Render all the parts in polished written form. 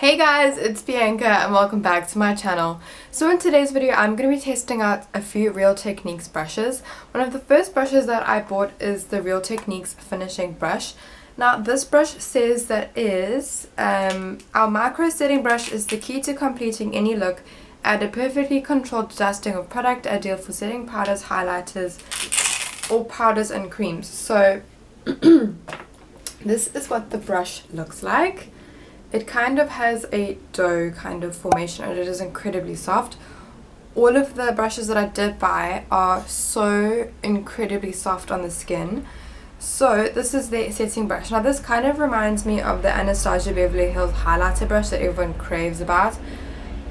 Hey guys, it's Bianca and welcome back to my channel. So in today's video I'm going to be testing out a few Real Techniques brushes. One of the first brushes that I bought is the Real Techniques finishing brush. Now this brush says that our micro setting brush is the key to completing any look. Add a perfectly controlled dusting of product, ideal for setting powders, highlighters, or powders and creams. So this is what the brush looks like. It kind of has a dough kind of formation and it is incredibly soft. All of the brushes that I did buy are so incredibly soft on the skin. So this is the setting brush. Now this kind of reminds me of the Anastasia Beverly Hills highlighter brush that everyone craves about.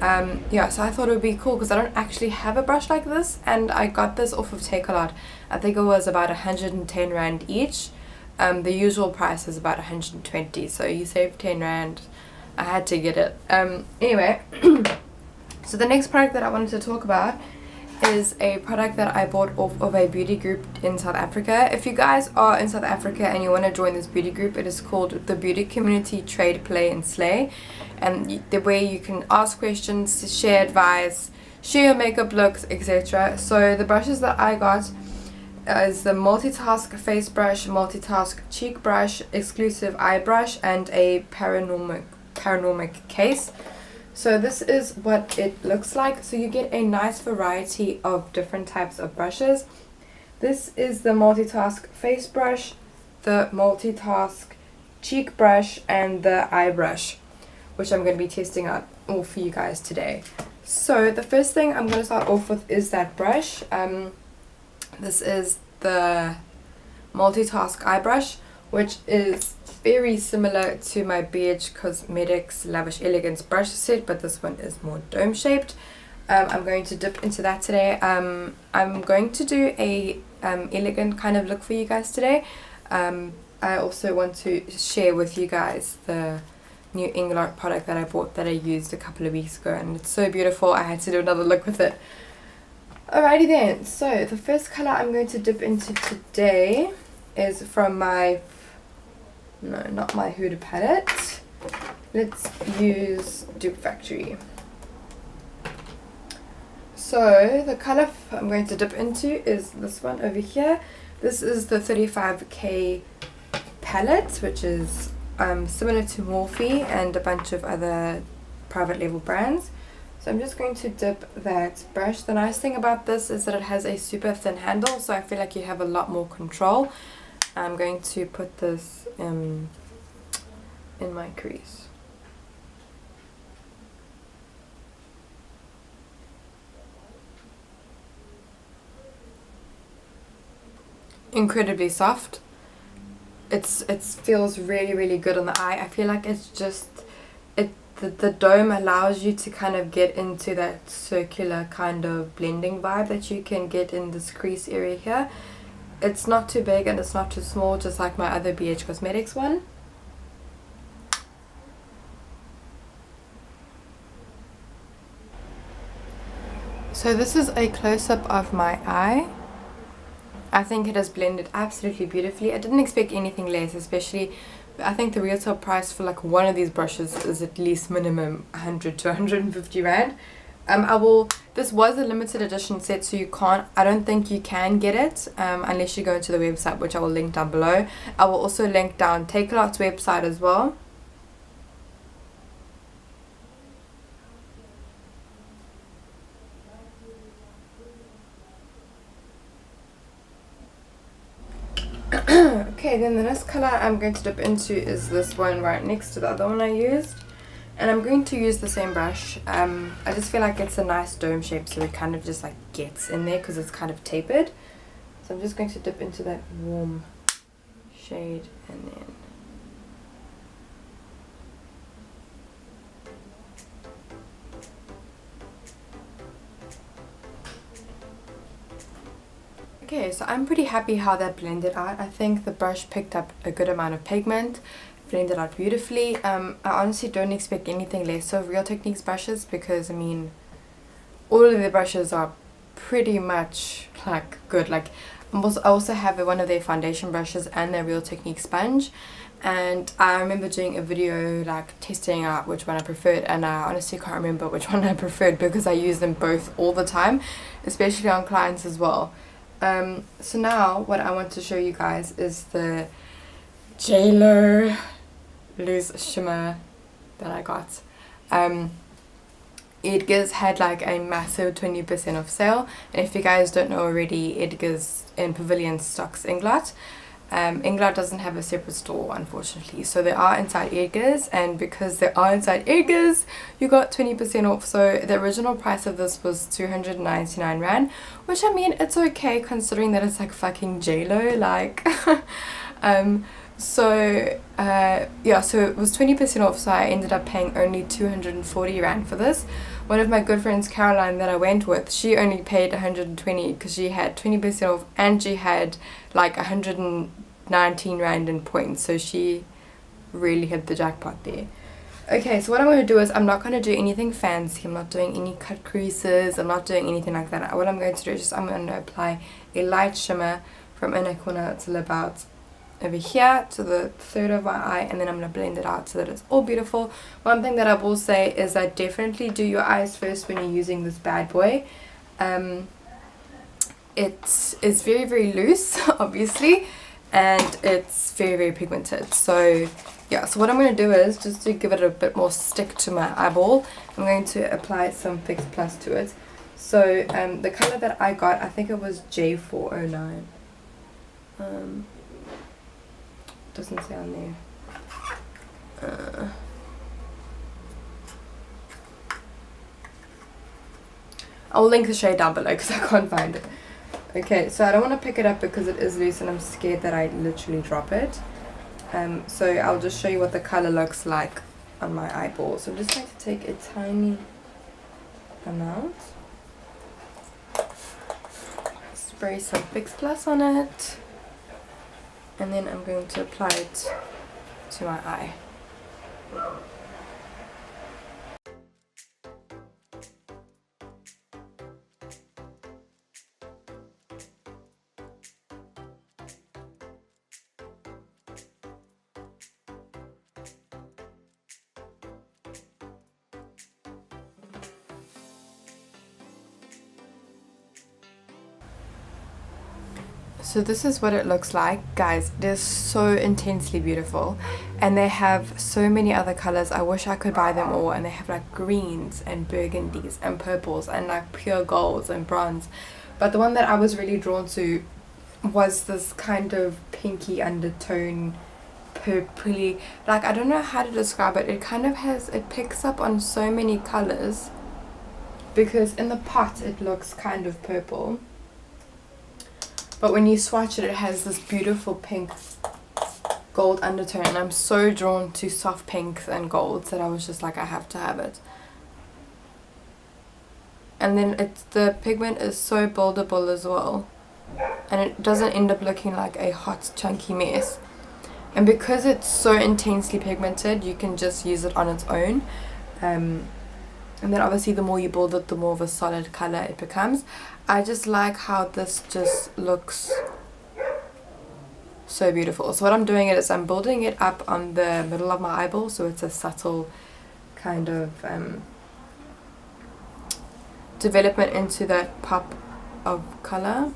Yeah, so I thought it would be cool because I don't actually have a brush like this, and I got this off of Takealot. I think it was about 110 Rand each. The usual price is about 120, so you save 10 Rand. I had to get it. Anyway, so the next product that I wanted to talk about is a product that I bought off of a beauty group in South Africa. If you guys are in South Africa and you want to join this beauty group, it is called the Beauty Community Trade, Play and Slay, and the way you can ask questions, share advice, share your makeup looks, etc. So the brushes that I got is the multitask face brush, multitask cheek brush, exclusive eye brush, and a panoramic case. So this is what it looks like. So you get a nice variety of different types of brushes. This is the multitask face brush, the multitask cheek brush, and the eye brush, which I'm going to be testing out all for you guys today. So the first thing I'm going to start off with is that brush. This is the multitask eye brush, which is very similar to my BH Cosmetics Lavish Elegance brush set, but this one is more dome shaped. I'm going to dip into that today. I'm going to do a elegant kind of look for you guys today. I also want to share with you guys the new Inglot product that I bought that I used a couple of weeks ago, and it's so beautiful. I had to do another look with it. Alrighty then, so the first color I'm going to dip into today is from my, no, not my Huda palette. Let's use Dupe Factory. So the color I'm going to dip into is this one over here. This is the 35K palette, which is similar to Morphe and a bunch of other private label brands. So I'm just going to dip that brush. The nice thing about this is that it has a super thin handle, so I feel like you have a lot more control. I'm going to put this in my crease. Incredibly soft. It feels really good on the eye. I feel like it's just the dome allows you to kind of get into that circular kind of blending vibe that you can get in this crease area here. It's not too big and it's not too small, just like my other BH Cosmetics one. So this is a close-up of my eye. I think it has blended absolutely beautifully. I didn't expect anything less, especially I think the retail price for like one of these brushes is at least minimum 100 to 150 Rand. This was a limited edition set, so I don't think you can get it unless you go to the website, which I will link down below. I will also link down Takealot's website as well. Okay, then the next color I'm going to dip into is this one right next to the other one I used, and I'm going to use the same brush. I just feel like it's a nice dome shape, so it kind of just like gets in there because it's kind of tapered. So I'm just going to dip into that warm shade and then okay, so I'm pretty happy how that blended out. I think the brush picked up a good amount of pigment, blended out beautifully. I honestly don't expect anything less of Real Techniques brushes because, I mean, all of the brushes are pretty much like good. Like, I also have one of their foundation brushes and their Real Technique sponge, and I remember doing a video like testing out which one I preferred, and I honestly can't remember which one I preferred because I use them both all the time, especially on clients as well. So now what I want to show you guys is the JLO Loose shimmer that I got. Edgar's had like a massive 20% off sale, and if you guys don't know already, Edgar's in Pavilion stocks Inglot. Inglot doesn't have a separate store, unfortunately, so they are inside Edgar's, and because they are inside Edgar's, you got 20% off. So the original price of this was 299 rand, which I mean, it's okay considering that it's like fucking JLO, like yeah, so it was 20% off, so I ended up paying only 240 rand for this. One of my good friends, Caroline, that I went with, she only paid 120 because she had 20% off and she had like 119 rand in points, so she really hit the jackpot there. Okay, so what I'm going to do is I'm not going to do anything fancy. I'm not doing any cut creases, I'm not doing anything like that. What I'm going to do is just I'm going to apply a light shimmer from inner corner till about over here to the third of my eye, and then I'm going to blend it out so that it's all beautiful. One thing that I will say is that definitely do your eyes first when you're using this bad boy. It is very, very loose, obviously, and it's very, very pigmented. So yeah, so what I'm going to do is, just to give it a bit more stick to my eyeball, I'm going to apply some Fix Plus to it. So the color that I got, I think it was J409. Doesn't say on there. I'll link the shade down below because I can't find it. Okay, so I don't want to pick it up because it is loose and I'm scared that I literally drop it. So I'll just show you what the color looks like on my eyeball. So I'm just going to take a tiny amount, spray some Fix Plus on it, and then I'm going to apply it to my eye. So this is what it looks like, guys. It is so intensely beautiful, and they have so many other colors. I wish I could buy them all, and they have like greens and burgundies and purples and like pure golds and bronze, but the one that I was really drawn to was this kind of pinky undertone, purpley, like I don't know how to describe it. It kind of has, it picks up on so many colors because in the pot it looks kind of purple, but when you swatch it, it has this beautiful pink gold undertone, and I'm so drawn to soft pinks and golds that I was just like, I have to have it. And then the pigment is so buildable as well, and it doesn't end up looking like a hot chunky mess. And because it's so intensely pigmented, you can just use it on its own. And then obviously the more you build it, the more of a solid color it becomes. I just like how this just looks so beautiful. So what I'm doing is I'm building it up on the middle of my eyeball, so it's a subtle kind of development into that pop of color.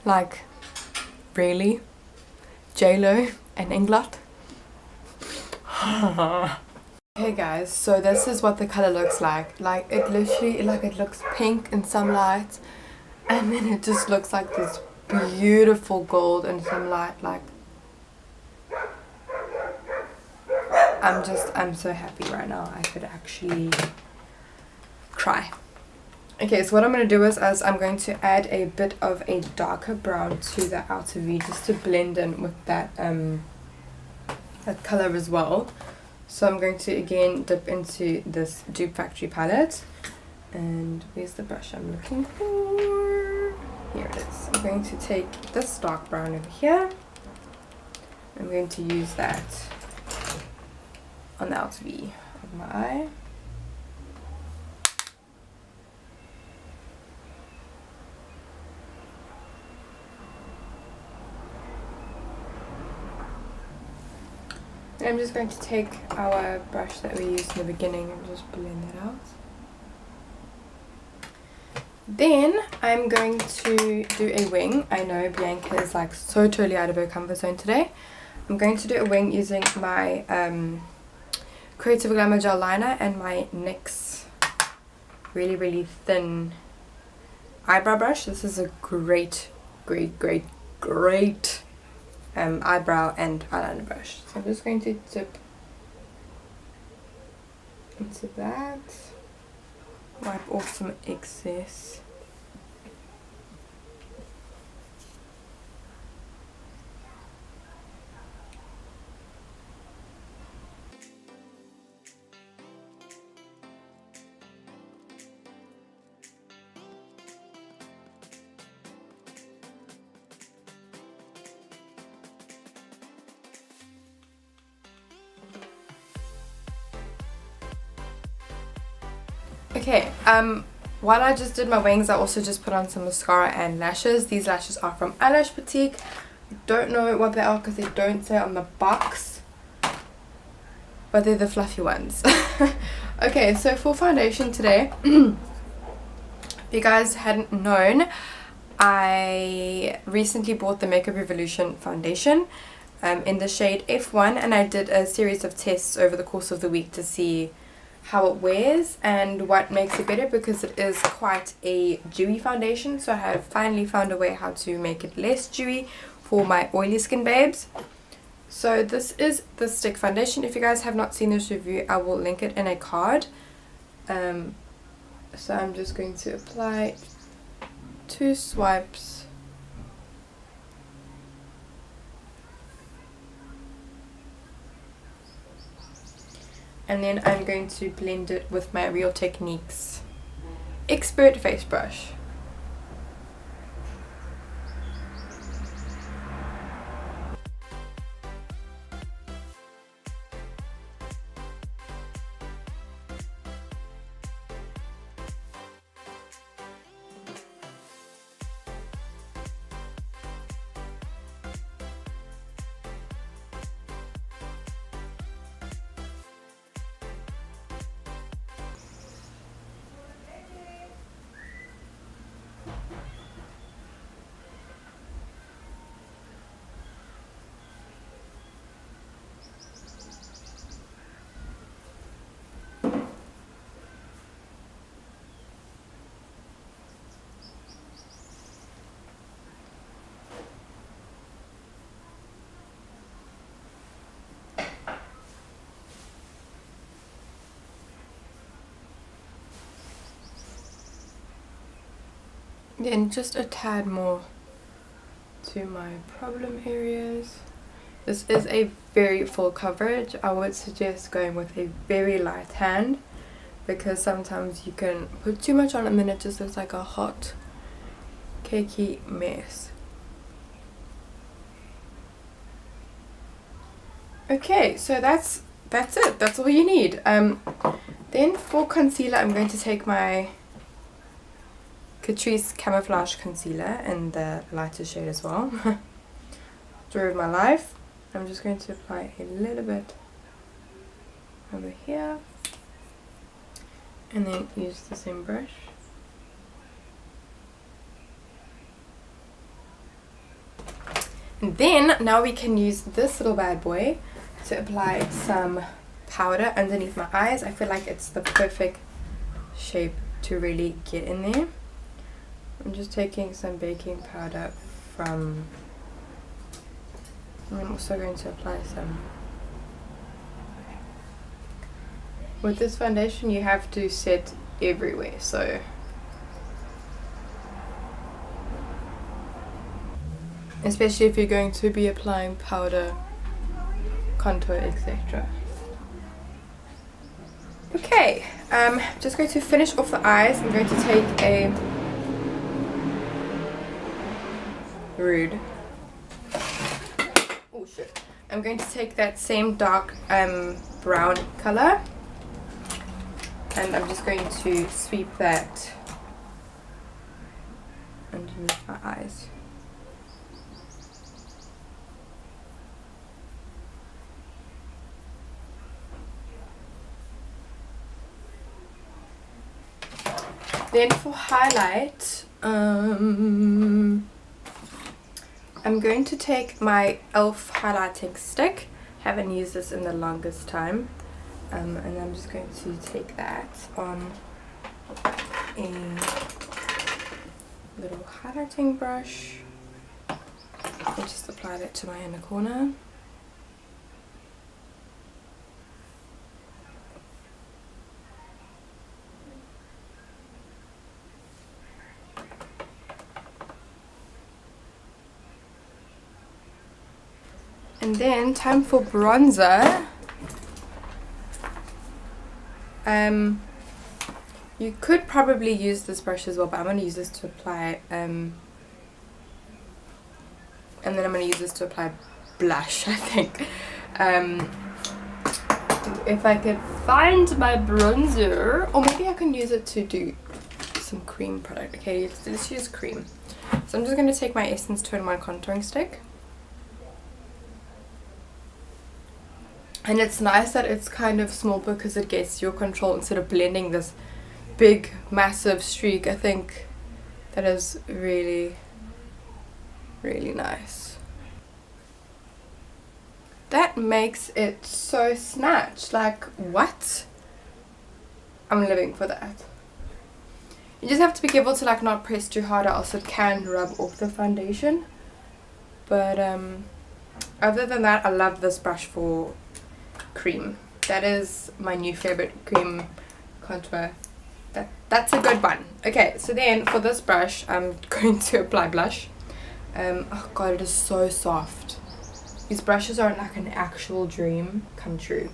Like, really? JLO and Inglot? Hey guys, so this is what the color looks like. Like, it literally, like, it looks pink in some light, and then it just looks like this beautiful gold in some light. Like, I'm so happy right now. I could actually cry. Okay, so what I'm going to do is I'm going to add a bit of a darker brown to the outer V just to blend in with that that color as well. So I'm going to again dip into this Dupe Factory palette, and where's the brush I'm looking for? Here it is. I'm going to take this dark brown over here. I'm going to use that on the outer V of my eye. I'm just going to take our brush that we used in the beginning and just blend that out. Then I'm going to do a wing. I know Bianca is like so totally out of her comfort zone today. I'm going to do a wing using my Creative Glamour gel liner and my NYX really thin eyebrow brush. This is a great eyebrow and eyeliner brush. So I'm just going to dip into that, wipe off some excess. Okay, while I just did my wings, I also just put on some mascara and lashes. These lashes are from Eyelash Boutique. I don't know what they are because they don't say on the box, but they're the fluffy ones. Okay, so for foundation today, if you guys hadn't known, I recently bought the Makeup Revolution foundation in the shade F1, and I did a series of tests over the course of the week to see how it wears and what makes it better, because it is quite a dewy foundation. So I have finally found a way how to make it less dewy for my oily skin babes. So this is the stick foundation. If you guys have not seen this review, I will link it in a card. So I'm just going to apply 2 swipes. And then I'm going to blend it with my Real Techniques Expert Face Brush. Then just a tad more to my problem areas. This is a very full coverage. I would suggest going with a very light hand, because sometimes you can put too much on and then it just looks like a hot cakey mess. Okay, so that's it. That's all you need. Then for concealer, I'm going to take my Catrice Camouflage Concealer in the lighter shade as well. Story of my life. I'm just going to apply a little bit over here, and then use the same brush. And then now we can use this little bad boy to apply some powder underneath my eyes. I feel like it's the perfect shape to really get in there. I'm just taking some baking powder from, and I'm also going to apply some. With this foundation you have to set everywhere, so especially if you're going to be applying powder, contour, etc. Okay, just going to finish off the eyes. I'm going to take a rude. Oh shit. I'm going to take that same dark brown color, and I'm just going to sweep that underneath my eyes. Then for highlight, I'm going to take my e.l.f. highlighting stick. Haven't used this in the longest time. And I'm just going to take that on a little highlighting brush and just apply that to my inner corner. And then time for bronzer. You could probably use this brush as well, but I'm going to use this to apply, and then I'm going to use this to apply blush, I think. If I could find my bronzer, or maybe I can use it to do some cream product. Okay, let's use cream. So I'm just going to take my Essence 2-in-1 contouring stick. And it's nice that it's kind of small because it gets your control instead of blending this big massive streak. I think that is really, really nice. That makes it so snatched. Like, what? I'm living for that. You just have to be careful to like not press too hard or else it can rub off the foundation. But other than that, I love this brush for cream. That is my new favorite cream contour. That's a good one. Okay, so then for this brush I'm going to apply blush. Oh god, it is so soft. These brushes are like an actual dream come true.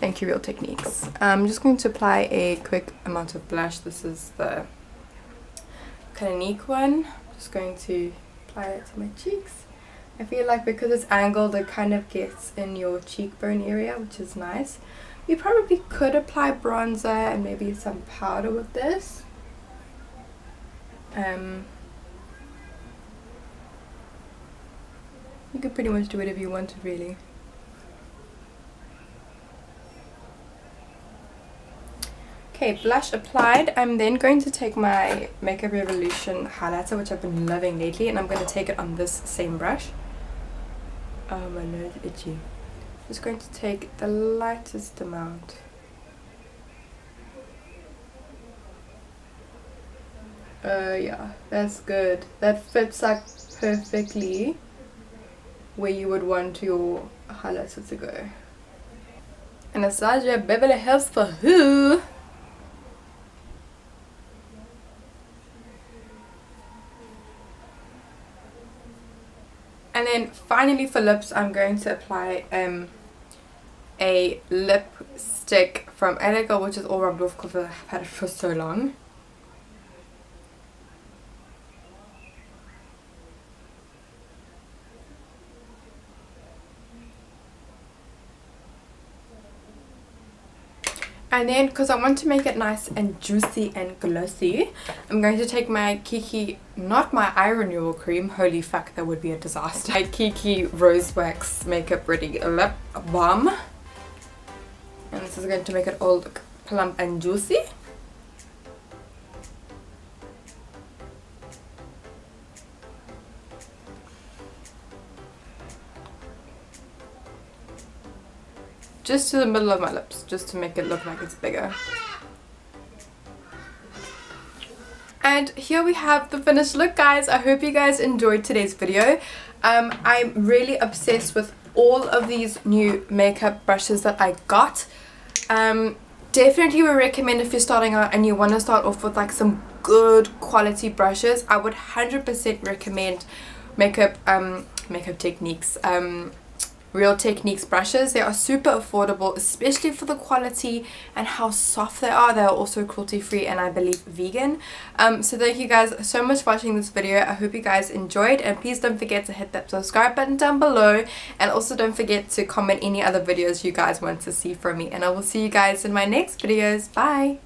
Thank you, Real Techniques. I'm just going to apply a quick amount of blush. This is the Clinique one. I'm just going to apply it to my cheeks. I feel like because it's angled, it kind of gets in your cheekbone area, which is nice. You probably could apply bronzer and maybe some powder with this. You could pretty much do whatever you wanted, really. Okay, blush applied. I'm then going to take my Makeup Revolution highlighter, which I've been loving lately, and I'm going to take it on this same brush. Oh, my nose is itchy. Just going to take the lightest amount. Yeah, that's good. That fits like perfectly where you would want your highlighter to go. Anastasia Beverly Hills for who? And then finally for lips, I'm going to apply a lipstick from Elegant, which is all rubbed off because I've had it for so long. And then, because I want to make it nice and juicy and glossy, I'm going to take my Kiki, not my eye renewal cream, holy fuck, that would be a disaster. My Kiki Rose Wax Makeup Ready Lip Balm. And this is going to make it all look plump and juicy. Just to the middle of my lips, just to make it look like it's bigger. And here we have the finished look, guys. I hope you guys enjoyed today's video. I'm really obsessed with all of these new makeup brushes that I got. Definitely would recommend if you're starting out and you want to start off with like some good quality brushes. I would 100% recommend Makeup Techniques. Real Techniques brushes. They are super affordable, especially for the quality and how soft they are. They are also cruelty free and I believe vegan. So thank you guys so much for watching this video. I hope you guys enjoyed, and please don't forget to hit that subscribe button down below, and also don't forget to comment any other videos you guys want to see from me, and I will see you guys in my next videos. Bye.